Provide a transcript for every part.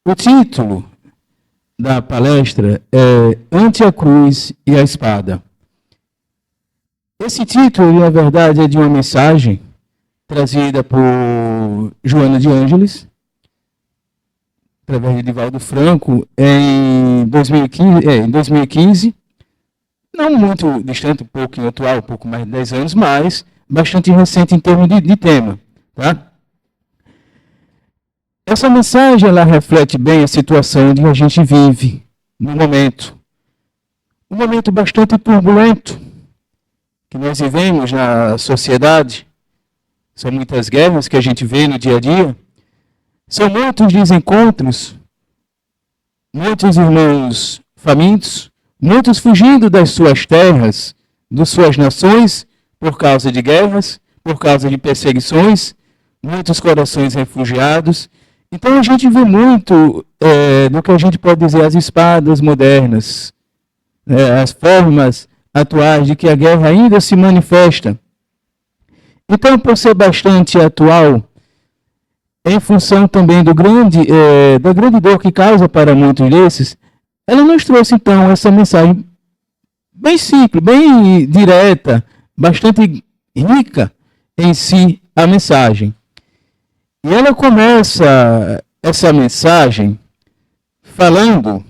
O título da palestra é Ante a Cruz e a Espada. Esse título, na verdade, é de uma mensagem trazida por Joana de Ângeles, através de Divaldo Franco, em 2015, não muito distante, um pouco atual, um pouco mais de 10 anos, mas bastante recente em termos de tema. Tá? Essa mensagem ela reflete bem a situação onde a gente vive no momento. Um momento bastante turbulento que nós vivemos na sociedade. São muitas guerras que a gente vê no dia a dia. São muitos desencontros, muitos irmãos famintos, muitos fugindo das suas terras, das suas nações, por causa de guerras, por causa de perseguições, muitos corações refugiados. Então a gente vê muito do que a gente pode dizer as espadas modernas, as formas atuais de que a guerra ainda se manifesta. Então, por ser bastante atual, em função também da grande dor que causa para muitos desses, ela nos trouxe então essa mensagem bem simples, bem direta, bastante rica em si a mensagem. E ela começa essa mensagem falando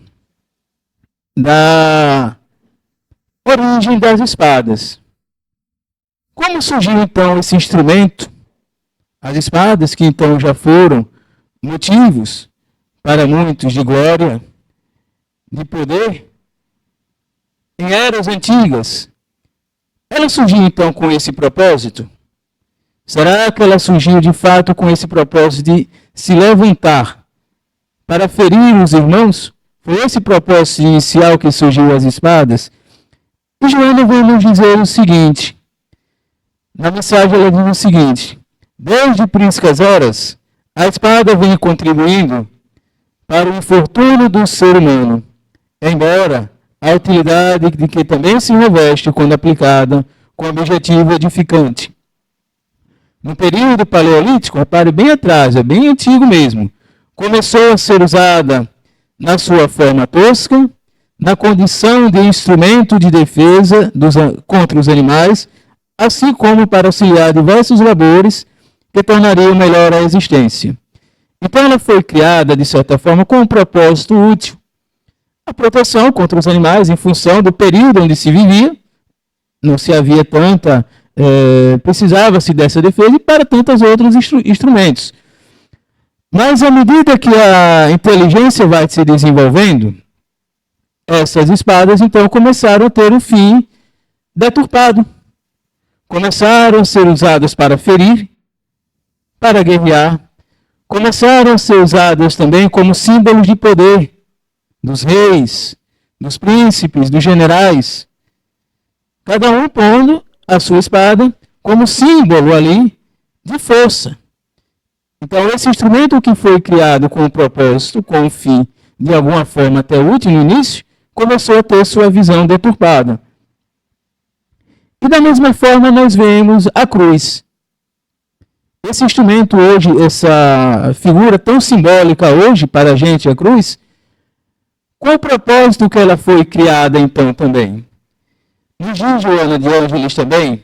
da origem das espadas. Como surgiu então esse instrumento? As espadas que então já foram motivos para muitos de glória, de poder, em eras antigas. Ela surgiu então com esse propósito? Será que ela surgiu de fato com esse propósito de se levantar para ferir os irmãos? Foi esse propósito inicial que surgiu as espadas? E Joana vai nos dizer o seguinte, na mensagem ela diz o seguinte: desde prínsicas eras, a espada vem contribuindo para o infortúnio do ser humano, embora a utilidade de que também se reveste quando aplicada com objetivo edificante. No período paleolítico, repare bem atrás, é bem antigo mesmo, começou a ser usada na sua forma tosca, na condição de instrumento de defesa contra os animais, assim como para auxiliar diversos labores que tornariam melhor a existência. Então ela foi criada, de certa forma, com um propósito útil. A proteção contra os animais em função do período onde se vivia, não se havia tanta, precisava-se dessa defesa e para tantos outros instrumentos. Mas à medida que a inteligência vai se desenvolvendo, essas espadas então começaram a ter um fim deturpado. Começaram a ser usadas para ferir, para guerrear, começaram a ser usadas também como símbolos de poder dos reis, dos príncipes, dos generais, cada um pondo a sua espada como símbolo ali de força. Então esse instrumento que foi criado com o propósito, com o fim, de alguma forma até útil no início, começou a ter sua visão deturpada. E da mesma forma nós vemos a cruz. Esse instrumento hoje, essa figura tão simbólica hoje para a gente, a cruz, qual o propósito que ela foi criada então também? Nos diz Joana de Ângeles também,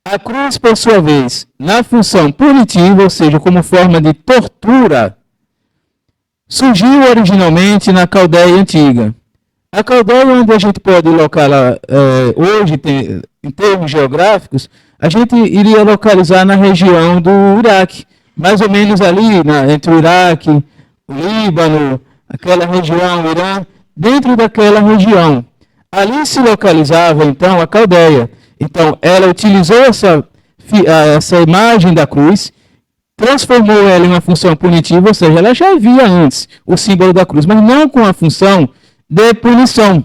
a cruz, por sua vez, na função punitiva, ou seja, como forma de tortura, surgiu originalmente na Caldeia Antiga. A Caldeia, onde a gente pode localizar hoje, em termos geográficos, a gente iria localizar na região do Iraque, mais ou menos ali, entre o Iraque, o Líbano, aquela região, o Irã, dentro daquela região. Ali se localizava, então, a Caldeia. Então, ela utilizou essa imagem da cruz, transformou ela em uma função punitiva, ou seja, ela já havia antes o símbolo da cruz, mas não com a função de punição,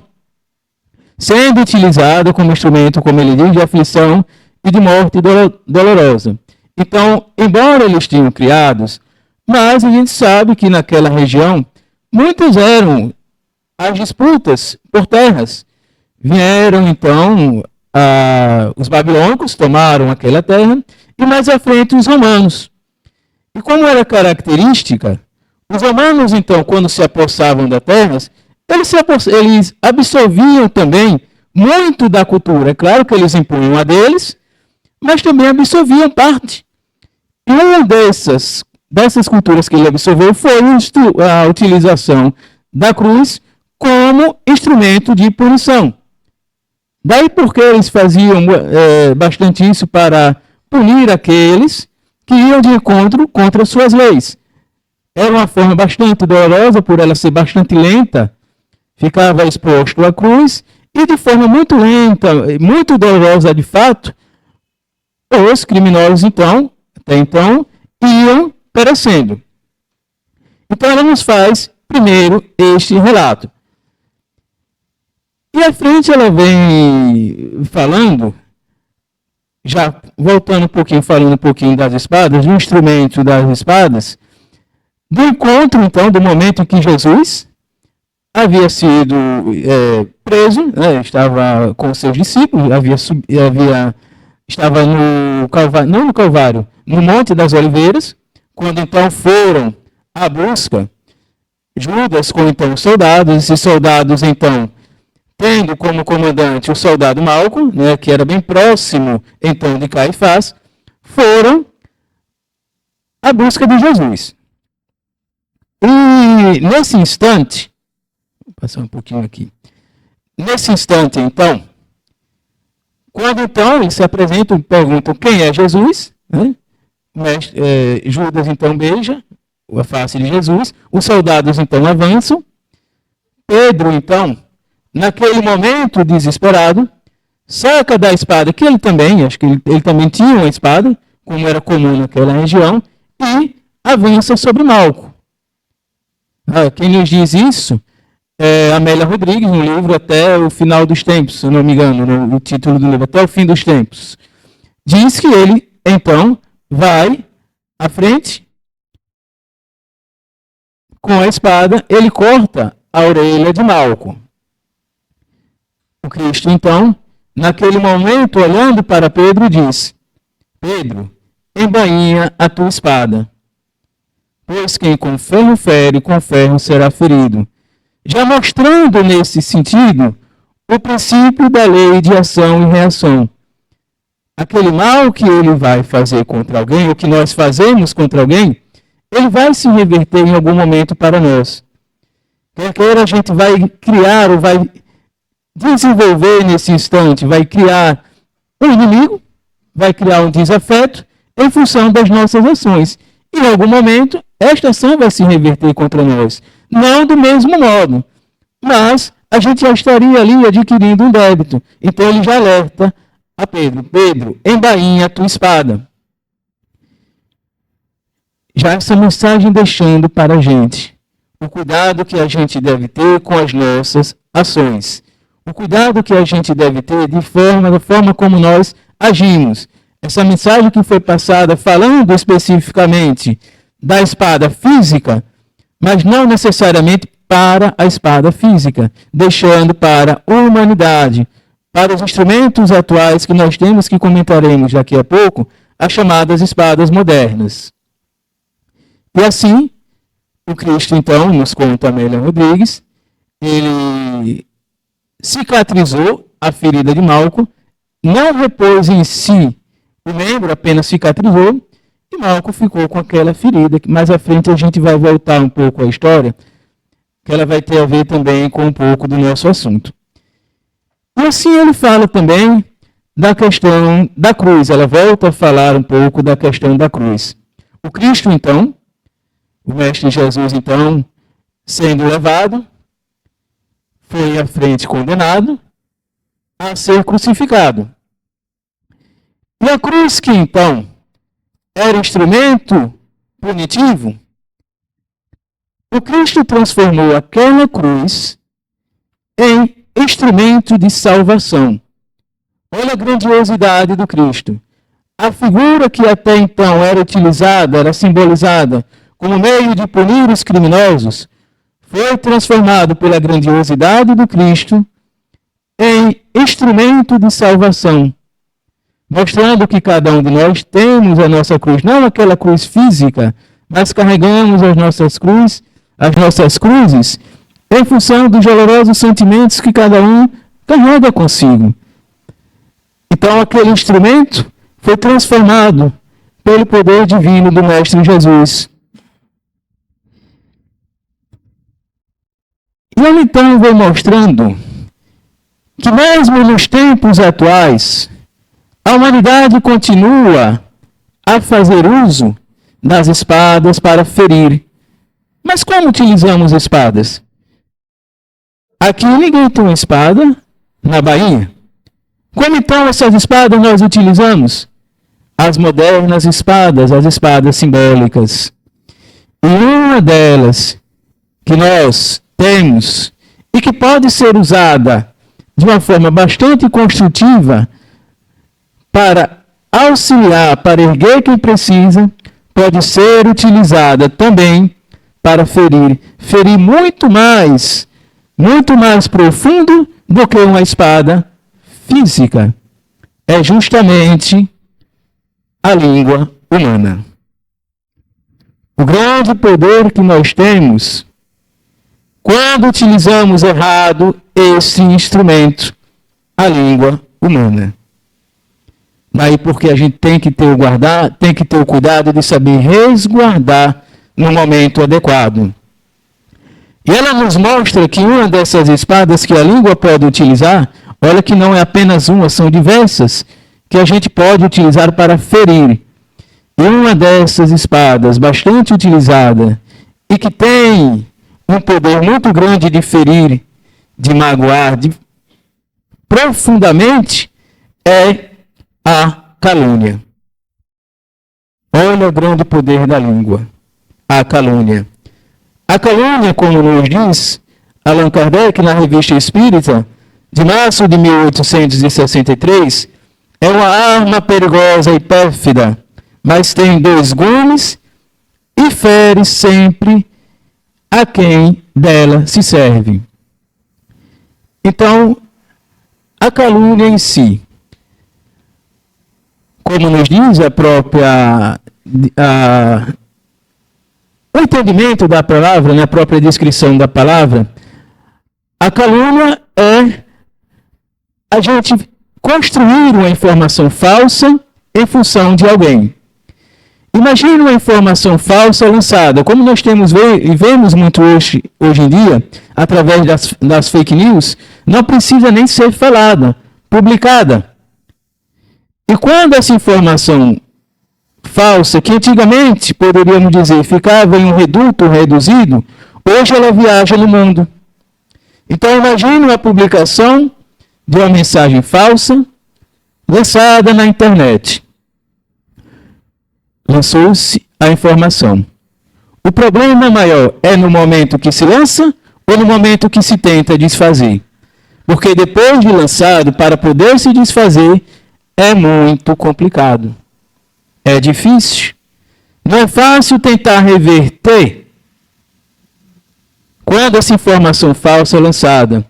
sendo utilizada como instrumento, como ele diz, de aflição e de morte dolorosa. Então, embora eles tenham criados, mas a gente sabe que naquela região, muitas eram as disputas por terras. Vieram, então, os babilônicos, tomaram aquela terra, e mais à frente os romanos. E como era característica, Os romanos, então, quando se apossavam da terra, eles absorviam também muito da cultura. É claro que eles impunham a deles, mas também absorviam parte. E uma dessas culturas que ele absorveu foi a utilização da cruz como instrumento de punição. Daí porque eles faziam bastante isso para punir aqueles que iam de encontro contra suas leis. Era uma forma bastante dolorosa, por ela ser bastante lenta, ficava exposto à cruz, e de forma muito lenta, muito dolorosa de fato, os criminosos, até então, iam perecendo. Então ela nos faz, primeiro, este relato. E à frente ela vem falando, já voltando um pouquinho, falando um pouquinho das espadas, do instrumento das espadas, do encontro, então, do momento em que Jesus havia sido preso, né, estava com seus discípulos, estava no Calvário, não no Calvário, no Monte das Oliveiras, quando então foram à busca, Judas com então soldados, esses soldados então, tendo como comandante o soldado Malco, né, que era bem próximo então de Caifás, foram à busca de Jesus. E nesse instante, vou passar um pouquinho aqui, nesse instante então, quando então eles se apresentam e perguntam quem é Jesus, né? Judas então beija a face de Jesus, os soldados então avançam, Pedro então, naquele momento desesperado, saca da espada, que ele também, acho que ele também tinha uma espada, como era comum naquela região, e avança sobre Malco. Quem nos diz isso é Amélia Rodrigues, no livro Até o Final dos Tempos, se eu não me engano, no título do livro, Até o Fim dos Tempos. Diz que ele, então, vai à frente, com a espada, ele corta a orelha de Malco. O Cristo, então, naquele momento, olhando para Pedro, diz: Pedro, embainha a tua espada, pois quem com ferro fere, com ferro será ferido. Já mostrando nesse sentido o princípio da lei de ação e reação. Aquele mal que ele vai fazer contra alguém, ou que nós fazemos contra alguém, ele vai se reverter em algum momento para nós. Quer a gente vai criar ou vai desenvolver nesse instante, vai criar um inimigo, vai criar um desafeto em função das nossas ações. E em algum momento, esta ação vai se reverter contra nós. Não do mesmo modo, mas a gente já estaria ali adquirindo um débito. Então ele já alerta a Pedro: Pedro, embainha a tua espada. Já essa mensagem deixando para a gente o cuidado que a gente deve ter com as nossas ações. O cuidado que a gente deve ter da forma como nós agimos. Essa mensagem que foi passada falando especificamente da espada física, mas não necessariamente para a espada física, deixando para a humanidade, para os instrumentos atuais que nós temos, que comentaremos daqui a pouco, as chamadas espadas modernas. E assim, o Cristo, então, nos conta Amélia Rodrigues, ele cicatrizou a ferida de Malco, não repôs em si o membro, apenas cicatrizou, e Malco ficou com aquela ferida, que mais à frente a gente vai voltar um pouco à história, que ela vai ter a ver também com um pouco do nosso assunto. E assim ele fala também da questão da cruz, ela volta a falar um pouco da questão da cruz. O Cristo, então, o Mestre Jesus, então, sendo levado, foi à frente condenado a ser crucificado. E a cruz que, então, era instrumento punitivo, o Cristo transformou aquela cruz em instrumento de salvação. Olha a grandiosidade do Cristo. A figura que até então era utilizada, era simbolizada como meio de punir os criminosos, foi transformado pela grandiosidade do Cristo em instrumento de salvação, mostrando que cada um de nós temos a nossa cruz, não aquela cruz física, mas carregamos as nossas cruzes as nossas cruzes em função dos dolorosos sentimentos que cada um carrega consigo. Então, aquele instrumento foi transformado pelo poder divino do Mestre Jesus. E ele então vem mostrando que mesmo nos tempos atuais, a humanidade continua a fazer uso das espadas para ferir. Mas como utilizamos espadas? Aqui ninguém tem uma espada na Bahia. Como então essas espadas nós utilizamos? As modernas espadas, as espadas simbólicas. E uma delas que nós temos e que pode ser usada de uma forma bastante construtiva para auxiliar, para erguer quem precisa, pode ser utilizada também para ferir. Ferir muito mais profundo do que uma espada física. É justamente a língua humana. O grande poder que nós temos quando utilizamos errado esse instrumento, a língua humana. Daí porque a gente tem que ter o cuidado de saber resguardar no momento adequado. E ela nos mostra que uma dessas espadas que a língua pode utilizar, olha que não é apenas uma, são diversas, que a gente pode utilizar para ferir. E uma dessas espadas, bastante utilizada, e que tem um poder muito grande de ferir, de magoar, profundamente, é a calúnia. Olha o grande poder da língua, a calúnia. A calúnia, como nos diz Allan Kardec na Revista Espírita, de março de 1863, é uma arma perigosa e pérfida, mas tem 2 gumes e fere sempre a quem dela se serve. Então, a calúnia em si, como nos diz o entendimento da palavra, na própria descrição da palavra, a calúnia é a gente construir uma informação falsa em função de alguém. Imagine uma informação falsa lançada, como nós vemos muito hoje em dia, através das fake news, não precisa nem ser falada, publicada. E quando essa informação falsa, que antigamente, poderíamos dizer, ficava em um reduto reduzido, hoje ela viaja no mundo. Então imagine uma publicação de uma mensagem falsa lançada na internet. Lançou-se a informação. O problema maior é no momento que se lança ou no momento que se tenta desfazer? Porque depois de lançado, para poder se desfazer, é muito complicado. É difícil. Não é fácil tentar reverter quando essa informação falsa é lançada.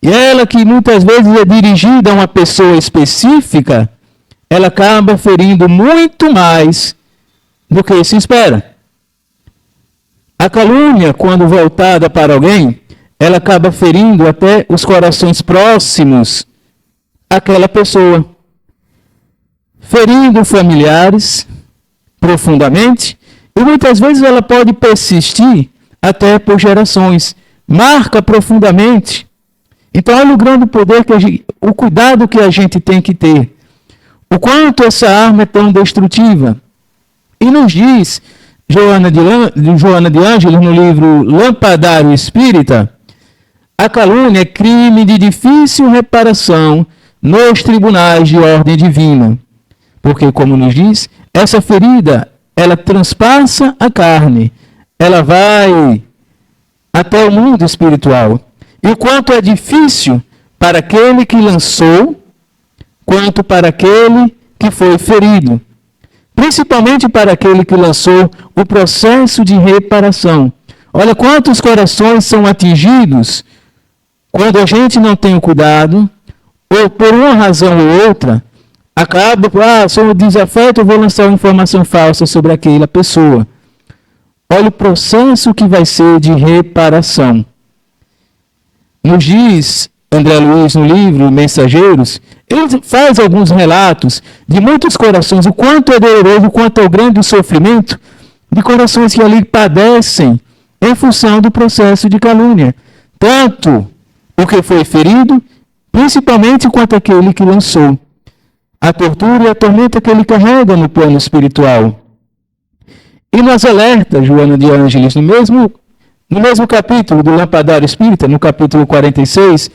E ela, que muitas vezes é dirigida a uma pessoa específica, ela acaba ferindo muito mais do que se espera. A calúnia, quando voltada para alguém, ela acaba ferindo até os corações próximos àquela pessoa. Ferindo familiares profundamente, e muitas vezes ela pode persistir até por gerações. Marca profundamente. Então, olha o grande poder, o cuidado que a gente tem que ter. O quanto essa arma é tão destrutiva. E nos diz Joana de Ângeles, no livro Lampadário Espírita, a calúnia é crime de difícil reparação nos tribunais de ordem divina. Porque, como nos diz, essa ferida, ela transpassa a carne, ela vai até o mundo espiritual. E o quanto é difícil para aquele que lançou, quanto para aquele que foi ferido. Principalmente para aquele que lançou o processo de reparação. Olha quantos corações são atingidos quando a gente não tem o cuidado, ou por uma razão ou outra, acaba, sou desafeto, eu vou lançar uma informação falsa sobre aquela pessoa. olha o processo que vai ser de reparação. Nos diz André Luiz no livro Mensageiros, ele faz alguns relatos de muitos corações, o quanto é doloroso, o quanto é o grande sofrimento de corações que ali padecem em função do processo de calúnia. Tanto o que foi ferido, principalmente quanto aquele que lançou. A tortura e a tormenta que ele carrega no plano espiritual. E nos alerta, Joana de Ângeles, no mesmo capítulo do Lampadário Espírita, no capítulo 46,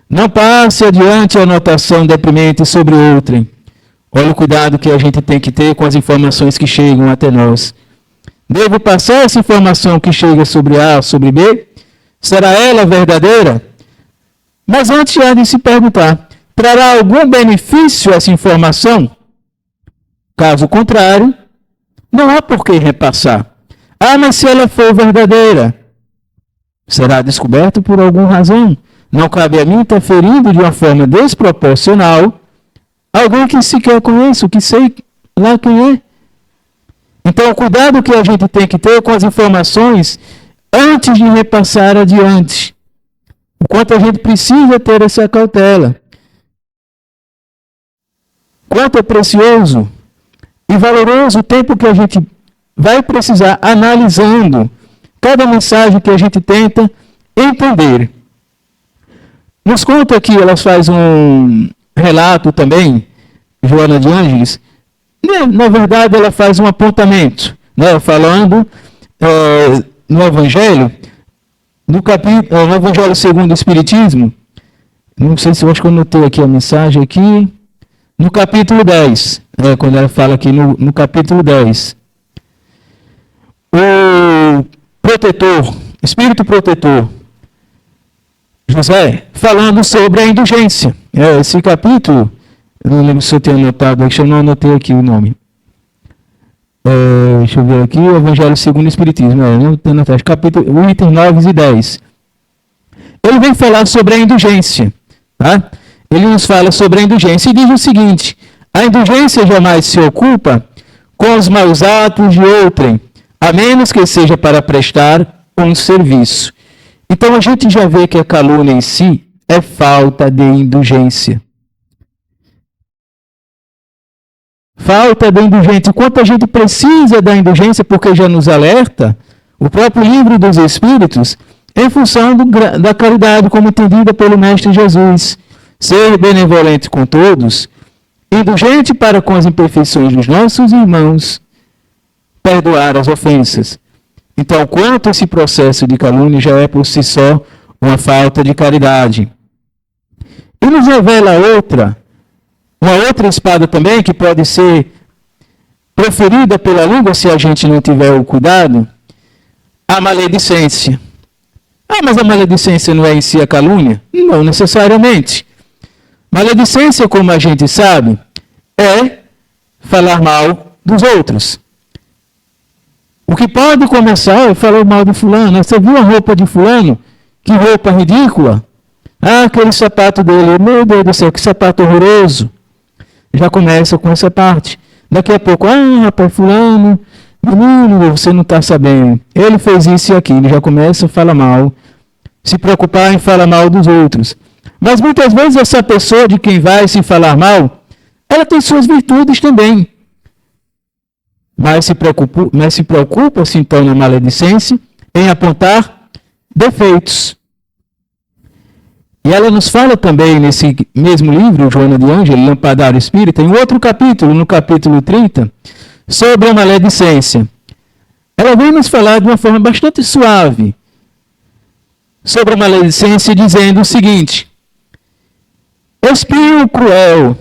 não passe adiante a anotação deprimente sobre outrem. Olha o cuidado que a gente tem que ter com as informações que chegam até nós. Devo passar essa informação que chega sobre A, sobre B? Será ela verdadeira? Mas antes há de se perguntar, trará algum benefício essa informação? Caso contrário, não há por que repassar. Ah, mas se ela for verdadeira, será descoberto por alguma razão. Não cabe a mim estar ferindo de uma forma desproporcional alguém que sequer conheço, que sei lá quem é. Então, o cuidado que a gente tem que ter com as informações antes de repassar adiante. O quanto a gente precisa ter essa cautela. Quanto é precioso e valoroso o tempo que a gente vai precisar analisando cada mensagem que a gente tenta entender. Nos conta aqui, ela faz um relato também, Joana de Ângeles. Na verdade, ela faz um apontamento, né, falando no Evangelho, no Evangelho segundo o Espiritismo. Não sei se eu acho que eu anotei aqui a mensagem aqui. No capítulo 10, quando ela fala aqui no capítulo 10. O protetor, espírito protetor, José, falando sobre a indulgência. Esse capítulo, eu não lembro se eu tenho anotado, eu não anotei aqui o nome. Deixa eu ver aqui, o Evangelho segundo o Espiritismo, não tenho anotado, capítulo, itens 9 e 10. Ele vem falar sobre a indulgência, tá? Ele nos fala sobre a indulgência e diz o seguinte: a indulgência jamais se ocupa com os maus atos de outrem, a menos que seja para prestar um serviço. Então a gente já vê que a calúnia em si é falta de indulgência. Falta de indulgência. Quanto a gente precisa da indulgência, porque já nos alerta o próprio livro dos Espíritos, em função da caridade como entendida pelo Mestre Jesus. Ser benevolente com todos, indulgente para com as imperfeições dos nossos irmãos, perdoar as ofensas. Então, quanto esse processo de calúnia já é por si só uma falta de caridade. E nos revela uma outra espada também, que pode ser proferida pela língua se a gente não tiver o cuidado, a maledicência. Ah, mas a maledicência não é em si a calúnia? Não necessariamente. Maledicência, como a gente sabe, é falar mal dos outros. O que pode começar é falar mal de fulano. Você viu a roupa de fulano? Que roupa ridícula. Ah, aquele sapato dele. Meu Deus do céu, que sapato horroroso. Já começa com essa parte. Daqui a pouco, rapaz, fulano, menino, você não está sabendo. Ele fez isso e aquilo. Já começa a falar mal. Se preocupar em falar mal dos outros. Mas muitas vezes essa pessoa de quem vai se falar mal, ela tem suas virtudes também. Mas se preocupa-se então na maledicência em apontar defeitos. E ela nos fala também nesse mesmo livro, Joana de Ângeles, Lampadário Espírita, em outro capítulo, no capítulo 30, sobre a maledicência. Ela vem nos falar de uma forma bastante suave sobre a maledicência, dizendo o seguinte: espinho cruel,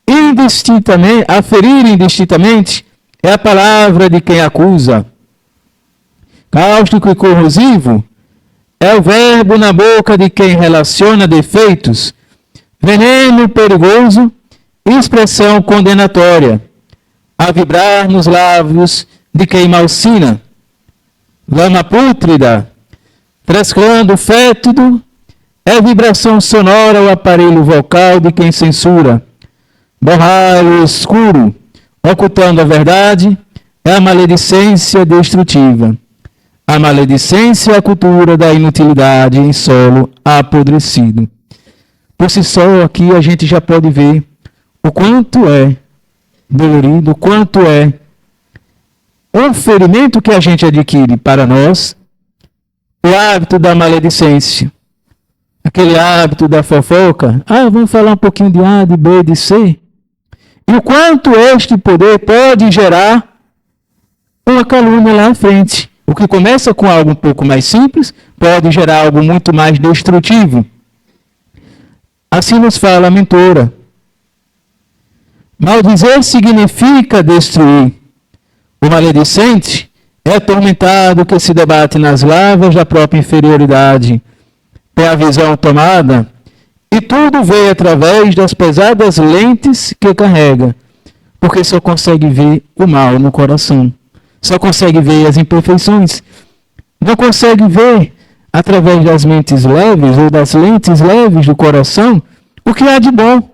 indistintamente, a ferir indistintamente, é a palavra de quem acusa. Cáustico e corrosivo é o verbo na boca de quem relaciona defeitos. Veneno perigoso, expressão condenatória, a vibrar nos lábios de quem malsina. Lama pútrida, frescando fétido, é vibração sonora ao aparelho vocal de quem censura. Borralho escuro, ocultando a verdade, é a maledicência destrutiva. a maledicência e a cultura da inutilidade em solo apodrecido. Por si só, aqui a gente já pode ver o quanto é dolorido, o quanto é um ferimento que a gente adquire para nós, o hábito da maledicência, aquele hábito da fofoca. Vamos falar um pouquinho de A, de B, de C. E o quanto este poder pode gerar uma calúnia lá à frente. O que começa com algo um pouco mais simples, pode gerar algo muito mais destrutivo. Assim nos fala a mentora. Maldizer significa destruir. O maledicente é atormentado que se debate nas lavas da própria inferioridade. Tem a visão tomada e tudo vê através das pesadas lentes que carrega, porque só consegue ver o mal no coração. Só consegue ver as imperfeições. Não consegue ver, através das mentes leves ou das lentes leves do coração, o que há de bom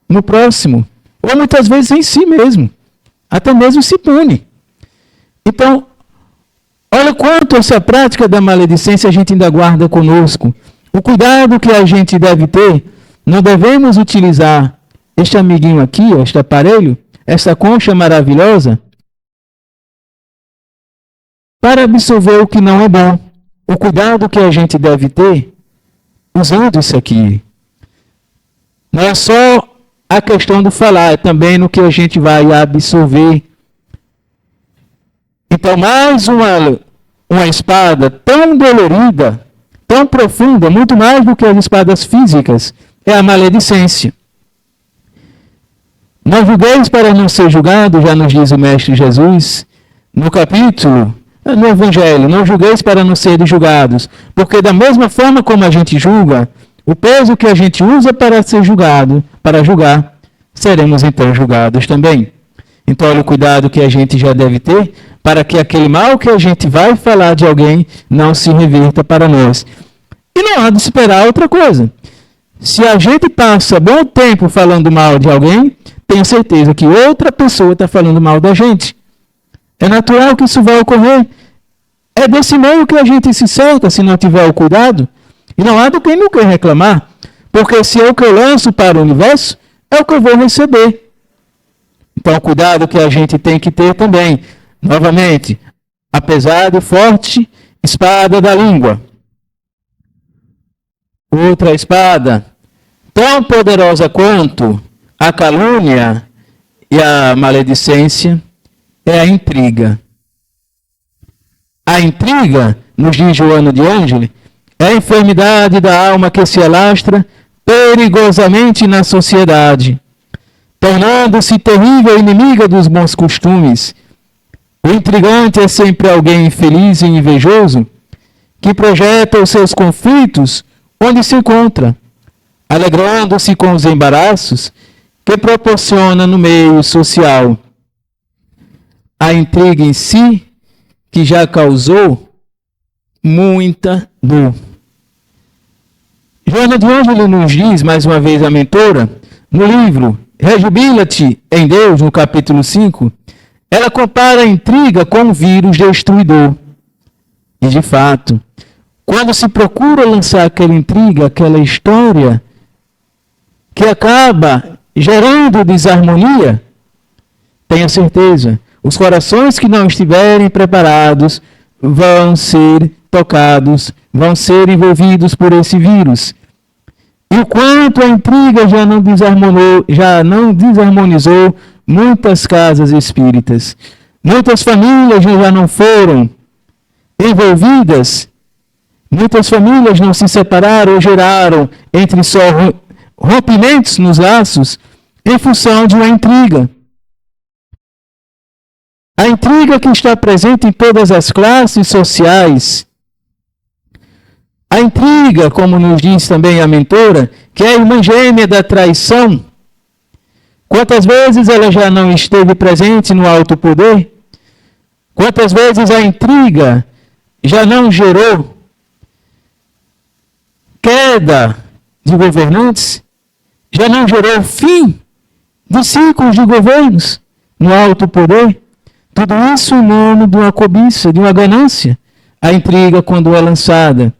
no próximo. Ou muitas vezes em si mesmo. Até mesmo se pune. Então, olha quanto essa prática da maledicência a gente ainda guarda conosco. O cuidado que a gente deve ter, não devemos utilizar este amiguinho aqui, este aparelho, essa concha maravilhosa, para absorver o que não é bom. O cuidado que a gente deve ter usando isso aqui. Não é só a questão do falar, é também no que a gente vai absorver. Então, mais uma espada tão dolorida, tão profunda, muito mais do que as espadas físicas, é a maledicência. Não julgueis para não ser julgado, já nos diz o Mestre Jesus, no capítulo, no Evangelho, não julgueis para não serem julgados, porque da mesma forma como a gente julga, o peso que a gente usa para ser julgado, para julgar, seremos então julgados também. Então, olha o cuidado que a gente já deve ter, para que aquele mal que a gente vai falar de alguém não se reverta para nós. E não há de esperar outra coisa. Se a gente passa bom tempo falando mal de alguém, tenho certeza que outra pessoa está falando mal da gente. É natural que isso vai ocorrer. É desse meio que a gente se cerca, se não tiver o cuidado. E não há do quem não quer reclamar. Porque se é o que eu lanço para o universo, é o que eu vou receber. Então, o cuidado que a gente tem que ter também. Novamente, a pesada e forte espada da língua. Outra espada, tão poderosa quanto a calúnia e a maledicência, é a intriga. A intriga, nos diz Joana de Ângeli, é a enfermidade da alma que se alastra perigosamente na sociedade, tornando-se terrível inimiga dos bons costumes. O intrigante é sempre alguém infeliz e invejoso que projeta os seus conflitos onde se encontra, alegrando-se com os embaraços que proporciona no meio social. A intriga em si, que já causou muita dor. Joana de Ângeli nos diz, mais uma vez a mentora, no livro Rejubila-te em Deus, no capítulo 5, ela compara a intriga com um vírus destruidor. E, de fato, quando se procura lançar aquela intriga, aquela história, que acaba gerando desarmonia, tenha certeza, os corações que não estiverem preparados vão ser tocados, vão ser envolvidos por esse vírus. E o quanto a intriga já não desarmonizou muitas casas espíritas. Muitas famílias já não foram envolvidas. Muitas famílias não se separaram ou geraram entre só rompimentos nos laços em função de uma intriga. A intriga que está presente em todas as classes sociais. A intriga, como nos diz também a mentora, que é a irmã gêmea da traição. Quantas vezes ela já não esteve presente no alto poder? Quantas vezes a intriga já não gerou queda de governantes? Já não gerou fim de ciclos de governos no alto poder? Tudo isso em nome de uma cobiça, de uma ganância, a intriga quando é lançada.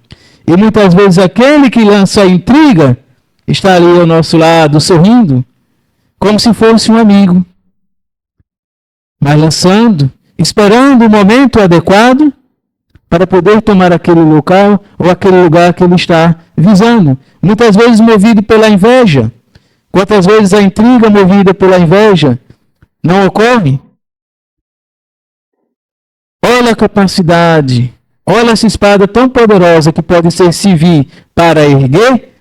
E muitas vezes aquele que lança a intriga está ali ao nosso lado, sorrindo, como se fosse um amigo. Mas lançando, esperando o momento adequado para poder tomar aquele local ou aquele lugar que ele está visando. Muitas vezes movido pela inveja. Quantas vezes a intriga movida pela inveja não ocorre? Olha a capacidade, olha essa espada tão poderosa que pode ser servir para erguer,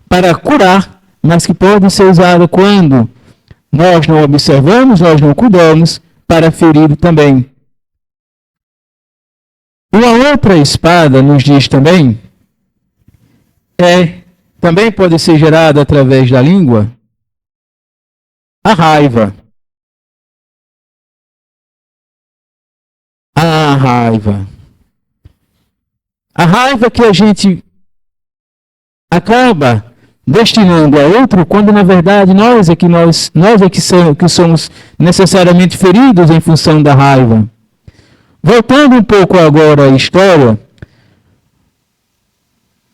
para curar, mas que pode ser usada quando nós não observamos, nós não cuidamos, para ferir também. Uma outra espada nos diz também, também pode ser gerada através da língua, a raiva. A raiva. A raiva que a gente acaba destinando a outro, quando na verdade nós é que somos necessariamente feridos em função da raiva. Voltando um pouco agora à história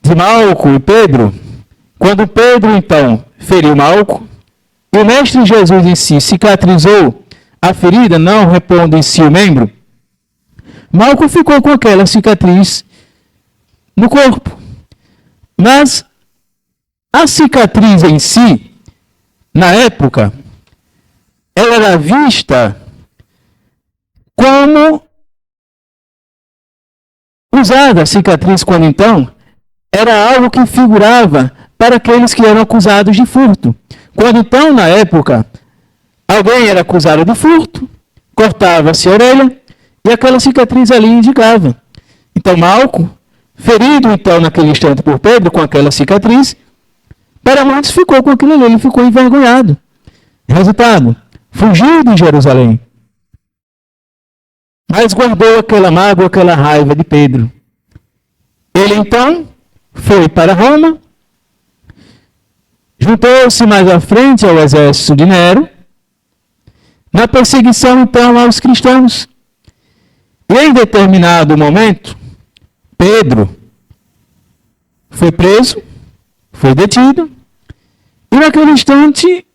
de Malco e Pedro, quando Pedro então feriu Malco, e o Mestre Jesus em si cicatrizou a ferida, não repondo em si o membro, Malco ficou com aquela cicatriz no corpo. Mas a cicatriz em si, na época, ela era vista como usada. A cicatriz, quando então, era algo que figurava para aqueles que eram acusados de furto. Quando então, na época, alguém era acusado de furto, cortava-se a orelha e aquela cicatriz ali indicava. Então, Malco, ferido então naquele instante por Pedro com aquela cicatriz, para muitos ficou com aquilo ali, ele ficou envergonhado. Resultado, fugiu de Jerusalém. Mas guardou aquela mágoa, aquela raiva de Pedro. Ele então foi para Roma, juntou-se mais à frente ao exército de Nero, na perseguição então aos cristãos. E em determinado momento, Pedro foi preso, foi detido, e naquele instante,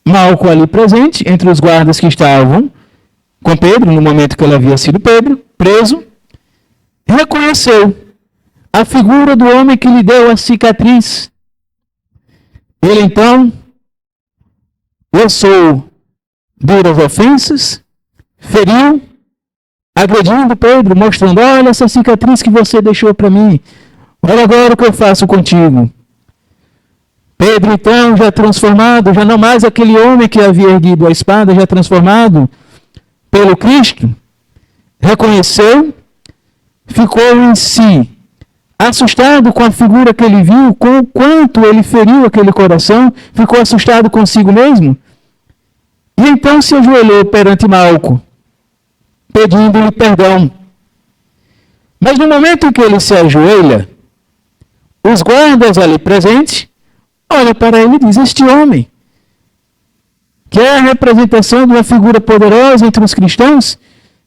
Malco ali presente, entre os guardas que estavam com Pedro, no momento que ele havia sido preso, reconheceu a figura do homem que lhe deu a cicatriz. Ele então lançou duras ofensas, feriu, agredindo Pedro, mostrando, olha essa cicatriz que você deixou para mim, olha agora o que eu faço contigo. Pedro então, já transformado, já não mais aquele homem que havia erguido a espada, já transformado pelo Cristo, reconheceu, ficou em si assustado com a figura que ele viu, com o quanto ele feriu aquele coração, ficou assustado consigo mesmo, e então se ajoelhou perante Malco, pedindo-lhe perdão. Mas no momento em que ele se ajoelha, os guardas ali presentes olham para ele e dizem, este homem, que é a representação de uma figura poderosa entre os cristãos,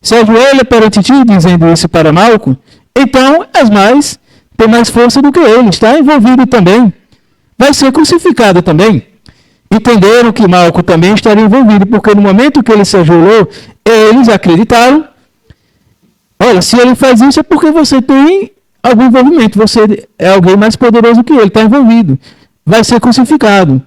se ajoelha perante ti, dizendo isso para Malco, então tem mais força do que ele, está envolvido também, vai ser crucificado também. Entenderam que Malco também estaria envolvido, porque no momento que ele se ajoelhou, eles acreditaram, olha, se ele faz isso é porque você tem algum envolvimento, você é alguém mais poderoso que ele, está envolvido, vai ser crucificado.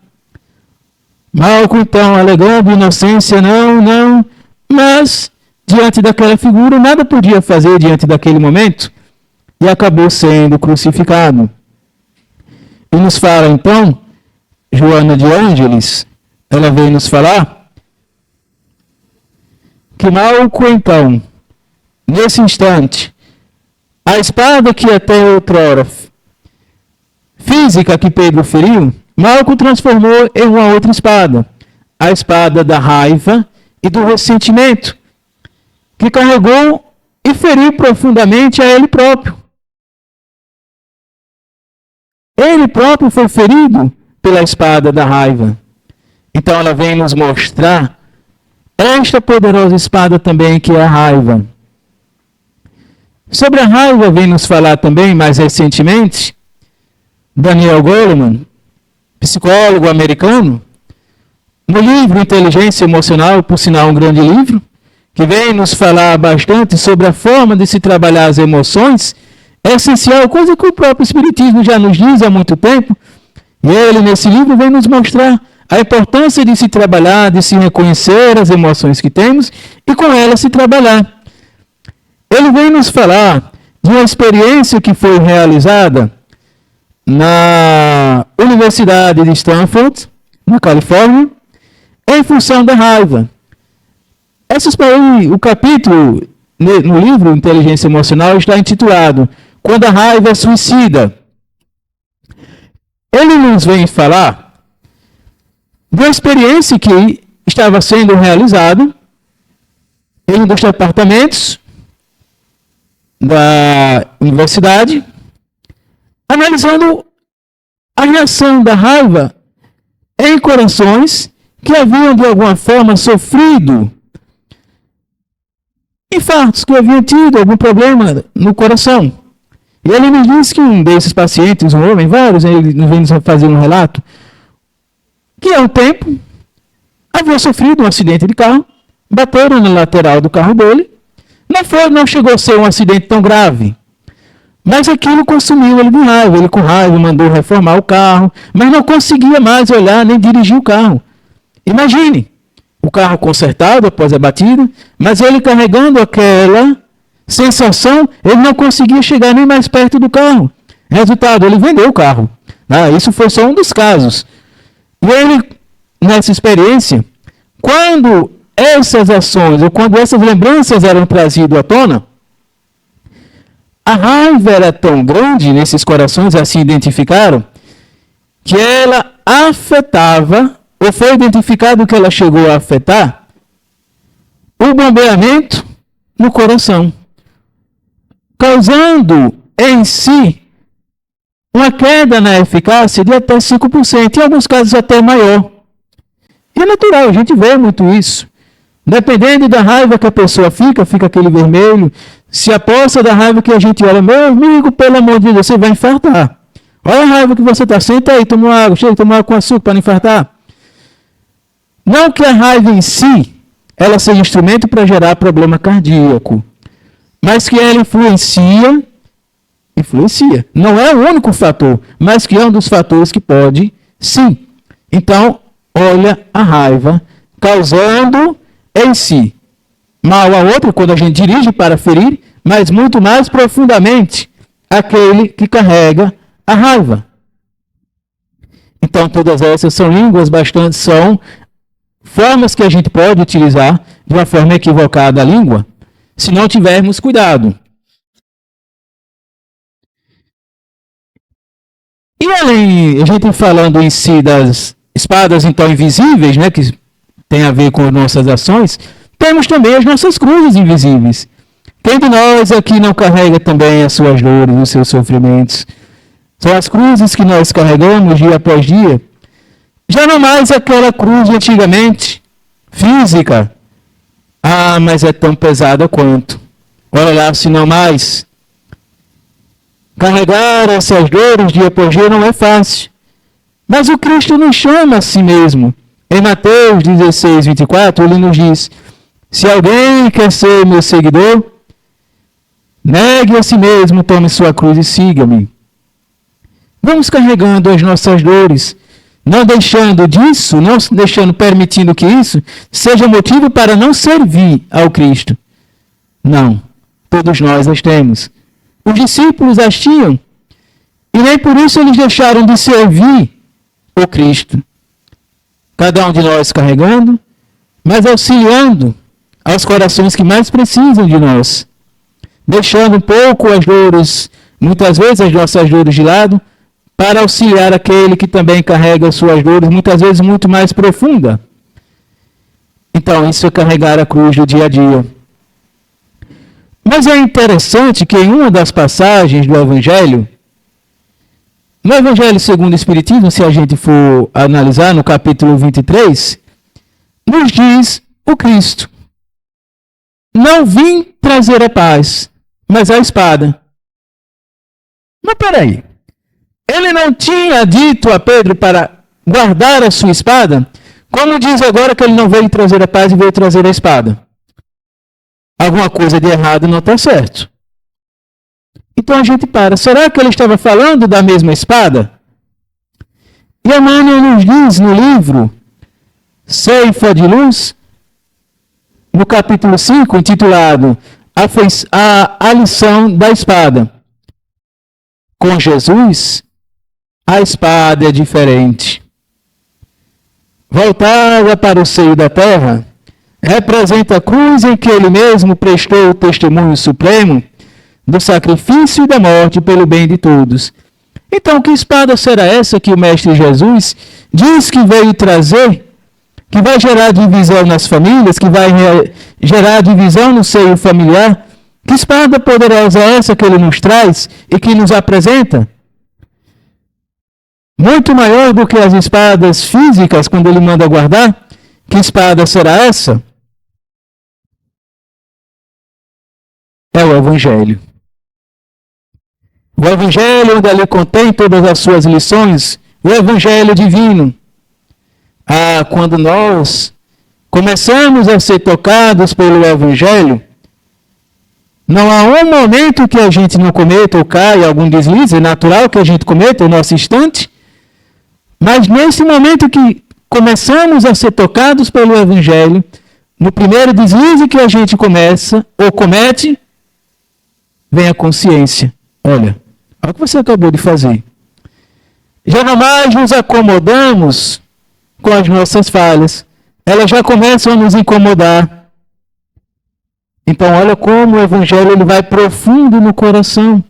Malco, então, alegando inocência, não, mas, diante daquela figura, nada podia fazer diante daquele momento, e acabou sendo crucificado. E nos fala, então, Joana de Ângeles, ela veio nos falar, que Malco, então, nesse instante, a espada que até outrora física que Pedro feriu, Malco transformou em uma outra espada, a espada da raiva e do ressentimento, que carregou e feriu profundamente a ele próprio. Ele próprio foi ferido pela espada da raiva. Então ela vem nos mostrar esta poderosa espada também que é a raiva. Sobre a raiva, vem nos falar também, mais recentemente, Daniel Goleman, psicólogo americano, no livro Inteligência Emocional, por sinal um grande livro, que vem nos falar bastante sobre a forma de se trabalhar as emoções, é essencial, coisa que o próprio Espiritismo já nos diz há muito tempo, e ele, nesse livro, vem nos mostrar a importância de se trabalhar, de se reconhecer as emoções que temos e com elas se trabalhar. Ele vem nos falar de uma experiência que foi realizada na Universidade de Stanford, na Califórnia, em função da raiva. O capítulo no livro Inteligência Emocional está intitulado Quando a Raiva é Suicida. Ele nos vem falar de uma experiência que estava sendo realizada em um dos departamentos da universidade, analisando a reação da raiva em corações que haviam de alguma forma sofrido infartos, que haviam tido algum problema no coração. E ele nos diz que um desses pacientes, um homem, vários, ele nos vem fazer um relato, que há um tempo havia sofrido um acidente de carro, bateram na lateral do carro dele, não chegou a ser um acidente tão grave, mas aquilo consumiu ele de raiva. Ele com raiva mandou reformar o carro, mas não conseguia mais olhar nem dirigir o carro. Imagine, o carro consertado após a batida, mas ele carregando aquela sensação, ele não conseguia chegar nem mais perto do carro. Resultado, ele vendeu o carro. Isso foi só um dos casos. E ele, nessa experiência, quando essas ações, ou quando essas lembranças eram trazidas à tona, a raiva era tão grande nesses corações, assim identificaram, que ela afetava, ou foi identificado que ela chegou a afetar, o bombeamento no coração, causando em si uma queda na eficácia de até 5%, em alguns casos até maior. E é natural, a gente vê muito isso. Dependendo da raiva que a pessoa fica aquele vermelho. Se aposta da raiva que a gente olha, meu amigo, pelo amor de Deus, você vai infartar. Olha a raiva que você está, senta aí, toma água, chega, toma água com açúcar para não infartar. Não que a raiva em si, ela seja instrumento para gerar problema cardíaco, mas que ela influencia, não é o único fator, mas que é um dos fatores que pode, sim. Então, olha a raiva causando em si mal a outro, quando a gente dirige para ferir, mas muito mais profundamente aquele que carrega a raiva. Então, todas essas são são formas que a gente pode utilizar de uma forma equivocada a língua, se não tivermos cuidado. E além, a gente falando em si das espadas então invisíveis, né, que tem a ver com nossas ações, temos também as nossas cruzes invisíveis. Quem de nós aqui não carrega também as suas dores, os seus sofrimentos? São as cruzes que nós carregamos dia após dia. Já não mais aquela cruz de antigamente, física. Mas é tão pesada quanto. Olha lá, se não mais. Carregar essas dores dia após dia não é fácil. Mas o Cristo nos chama a si mesmo. Em Mateus 16, 24, ele nos diz: se alguém quer ser meu seguidor, negue a si mesmo, tome sua cruz e siga-me. Vamos carregando as nossas dores, não permitindo que isso seja motivo para não servir ao Cristo. Não, todos nós as temos. Os discípulos as tinham, e nem por isso eles deixaram de servir o Cristo. Cada um de nós carregando, mas auxiliando aos corações que mais precisam de nós. Deixando um pouco as dores, muitas vezes as nossas dores de lado, para auxiliar aquele que também carrega as suas dores, muitas vezes muito mais profunda. Então, isso é carregar a cruz do dia a dia. Mas é interessante que em uma das passagens do Evangelho, no Evangelho segundo o Espiritismo, se a gente for analisar no capítulo 23, nos diz o Cristo: não vim trazer a paz, mas a espada. Mas peraí, ele não tinha dito a Pedro para guardar a sua espada? Como diz agora que ele não veio trazer a paz e veio trazer a espada? Alguma coisa de errado não está certo. Então a gente para. Será que ele estava falando da mesma espada? E Emmanuel nos diz no livro Ceifa de Luz, no capítulo 5, intitulado A Lição da Espada. Com Jesus, a espada é diferente. Voltada para o seio da terra, representa a cruz em que ele mesmo prestou o testemunho supremo do sacrifício e da morte pelo bem de todos. Então, que espada será essa que o Mestre Jesus diz que veio trazer, que vai gerar divisão nas famílias, que vai gerar divisão no seio familiar? Que espada poderosa é essa que ele nos traz e que nos apresenta? Muito maior do que as espadas físicas, quando ele manda guardar. Que espada será essa? É o Evangelho. O Evangelho, onde ele contém todas as suas lições, o Evangelho divino. Quando nós começamos a ser tocados pelo Evangelho, não há um momento que a gente não cometa ou caia algum deslize, é natural que a gente cometa o nosso instante, mas nesse momento que começamos a ser tocados pelo Evangelho, no primeiro deslize que a gente começa ou comete, vem a consciência. Olha o que você acabou de fazer. Já não mais nos acomodamos com as nossas falhas. Elas já começam a nos incomodar. Então, olha como o Evangelho ele vai profundo no coração.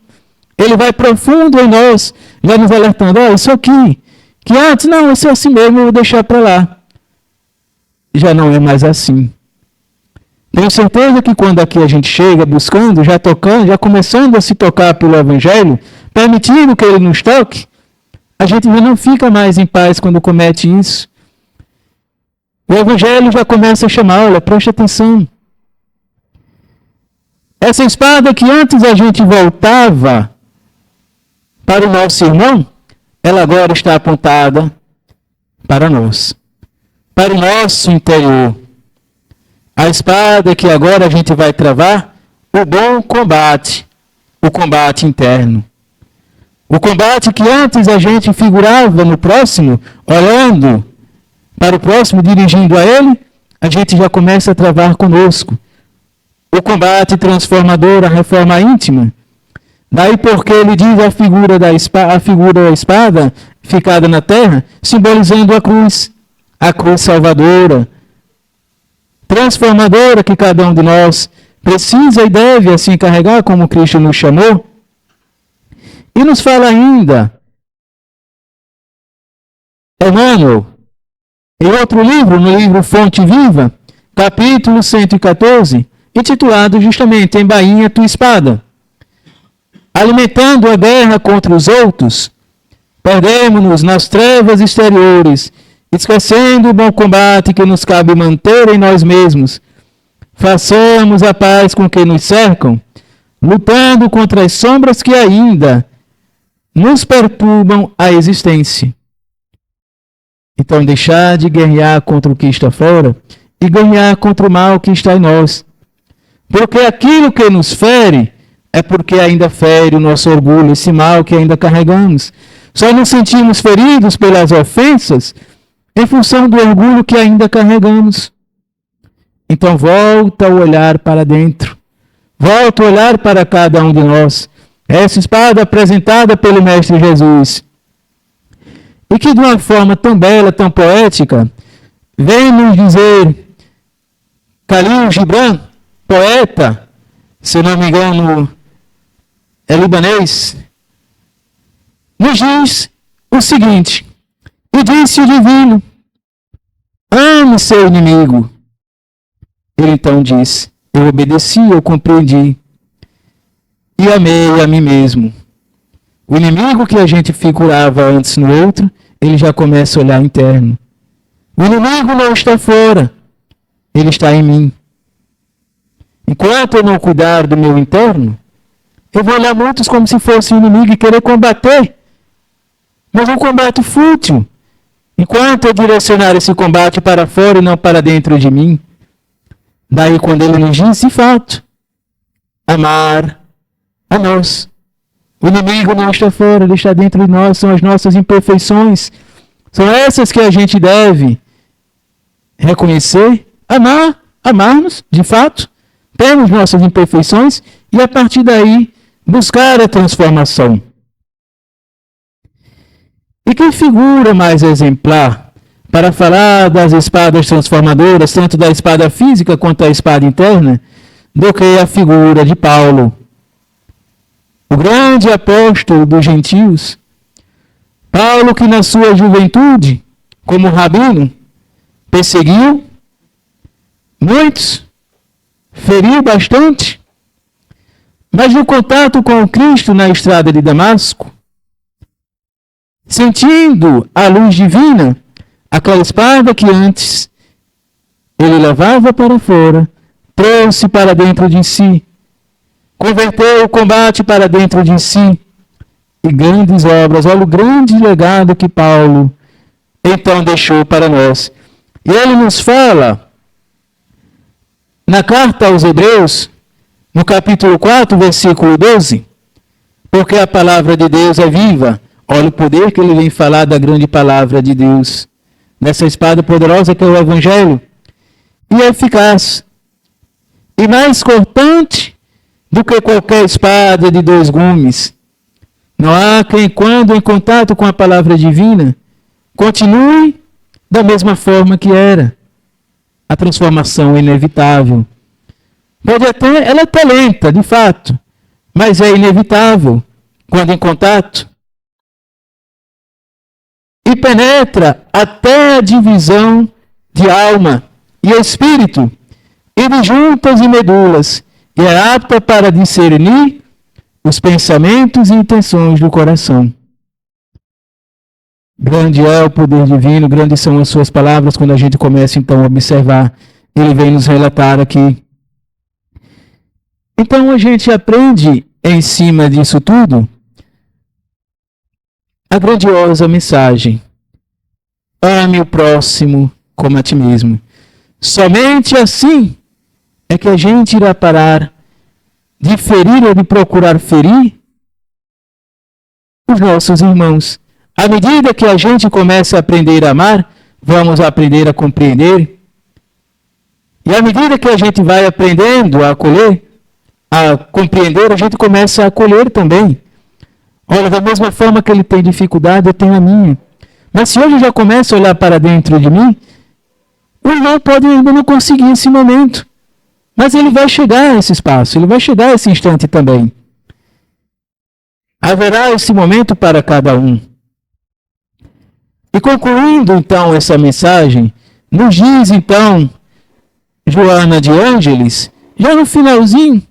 Ele vai profundo em nós, já nos alertando. Isso aqui, que antes, não, isso é assim mesmo, eu vou deixar para lá. Já não é mais assim. Tenho certeza que quando aqui a gente chega buscando, já tocando, já começando a se tocar pelo Evangelho, permitindo que ele nos toque, a gente já não fica mais em paz quando comete isso. O Evangelho já começa a chamar, olha, preste atenção. Essa espada que antes a gente voltava para o nosso irmão, ela agora está apontada para nós, para o nosso interior. A espada que agora a gente vai travar, o bom combate, o combate interno. O combate que antes a gente figurava no próximo, olhando para o próximo, dirigindo a ele, a gente já começa a travar conosco. O combate transformador, a reforma íntima. Daí porque ele diz a figura da espada ficada na terra, simbolizando a cruz salvadora, transformadora que cada um de nós precisa e deve assim carregar, como Cristo nos chamou. E nos fala ainda, Emmanuel, em outro livro, no livro Fonte Viva, capítulo 114, intitulado justamente Embainha tua espada. Alimentando a guerra contra os outros, perdemos-nos nas trevas exteriores, esquecendo o bom combate que nos cabe manter em nós mesmos. Façamos a paz com quem nos cercam, lutando contra as sombras que ainda nos perturbam a existência. Então, deixar de guerrear contra o que está fora e guerrear contra o mal que está em nós. Porque aquilo que nos fere é porque ainda fere o nosso orgulho, esse mal que ainda carregamos. Só nos sentimos feridos pelas ofensas em função do orgulho que ainda carregamos. Então, volta o olhar para dentro. Volta o olhar para cada um de nós. Essa espada apresentada pelo Mestre Jesus. E que de uma forma tão bela, tão poética, vem nos dizer Khalil Gibran, poeta, se não me engano, é libanês, nos diz o seguinte: e disse o divino, ame seu inimigo. Ele então disse, eu obedeci, eu compreendi e amei a mim mesmo. O inimigo que a gente figurava antes no outro, ele já começa a olhar interno. O inimigo não está fora, ele está em mim. Enquanto eu não cuidar do meu interno, Eu vou olhar muitos como se fosse um inimigo e querer combater. Mas um combate fútil. Enquanto eu direcionar esse combate para fora e não para dentro de mim. Daí quando ele nos diz, de fato, amar a nós. O inimigo não está fora, ele está dentro de nós, são as nossas imperfeições. São essas que a gente deve reconhecer, amar-nos, de fato. Temos nossas imperfeições e a partir daí buscar a transformação. E que figura mais exemplar para falar das espadas transformadoras, tanto da espada física quanto da espada interna, do que a figura de Paulo, o grande apóstolo dos gentios. Paulo, que na sua juventude, como rabino, perseguiu muitos, feriu bastante, mas no contato com o Cristo na estrada de Damasco, sentindo a luz divina, aquela espada que antes ele levava para fora, trouxe para dentro de si, converteu o combate para dentro de si, e grandes obras. Olha o grande legado que Paulo então deixou para nós. E ele nos fala, na carta aos Hebreus, no capítulo 4, versículo 12, porque a palavra de Deus é viva. Olha o poder que ele vem falar da grande palavra de Deus, nessa espada poderosa que é o Evangelho, e é eficaz, e mais cortante do que qualquer espada de 2 gumes. Não há quem, quando em contato com a palavra divina, continue da mesma forma que era. A transformação é inevitável. Ela é até lenta, de fato, mas é inevitável quando em contato. E penetra até a divisão de alma e espírito, e de juntas e medulas, e é apta para discernir os pensamentos e intenções do coração. Grande é o poder divino, grandes são as suas palavras, quando a gente começa então a observar. Ele vem nos relatar aqui. Então a gente aprende em cima disso tudo a grandiosa mensagem: ame o próximo como a ti mesmo. Somente assim é que a gente irá parar de ferir ou de procurar ferir os nossos irmãos. À medida que a gente começa a aprender a amar, vamos aprender a compreender. E à medida que a gente vai aprendendo a acolher, a compreender, a gente começa a acolher também. Olha, da mesma forma que ele tem dificuldade, eu tenho a minha. Mas se hoje eu já começo a olhar para dentro de mim, o irmão pode ainda não conseguir esse momento. Mas ele vai chegar a esse espaço, ele vai chegar a esse instante também. Haverá esse momento para cada um. E concluindo então essa mensagem, nos diz então Joana de Ângeles, já no finalzinho,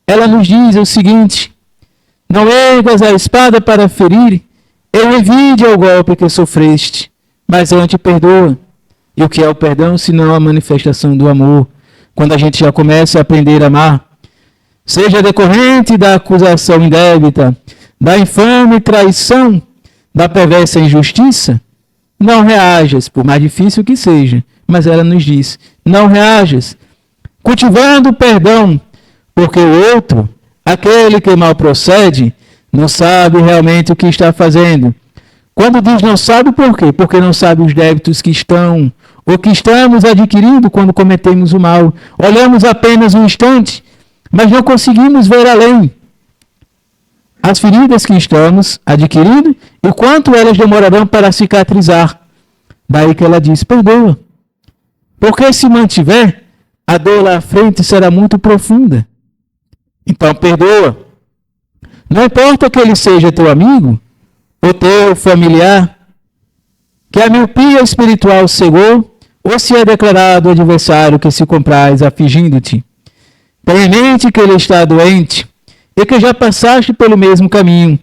ela nos diz o seguinte: não ergas a espada para ferir, eu revide ao golpe que sofreste, mas antes perdoa. E o que é o perdão, senão a manifestação do amor? Quando a gente já começa a aprender a amar, seja decorrente da acusação indébita, da infame traição, da perversa injustiça, não reajas, por mais difícil que seja. Mas ela nos diz, não reajas, cultivando o perdão, porque o outro, aquele que mal procede, não sabe realmente o que está fazendo. Quando diz não sabe, por quê? Porque não sabe os débitos que estão, ou que estamos adquirindo quando cometemos o mal. Olhamos apenas um instante, mas não conseguimos ver além. As feridas que estamos adquirindo e quanto elas demorarão para cicatrizar. Daí que ela diz, perdoa. Porque se mantiver, a dor lá à frente será muito profunda. Então perdoa. Não importa que ele seja teu amigo, ou teu familiar, que a miopia espiritual cegou, ou se é declarado o adversário que se compraz afligindo-te. Tenha em mente que ele está doente e que já passaste pelo mesmo caminho,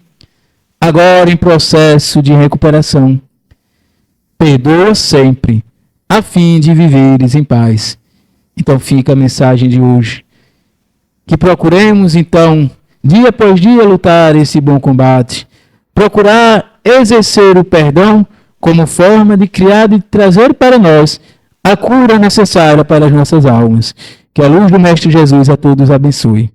agora em processo de recuperação. Perdoa sempre, a fim de viveres em paz. Então fica a mensagem de hoje. Que procuremos, então, dia após dia lutar esse bom combate, procurar exercer o perdão como forma de criar e trazer para nós a cura necessária para as nossas almas. Que a luz do Mestre Jesus a todos abençoe.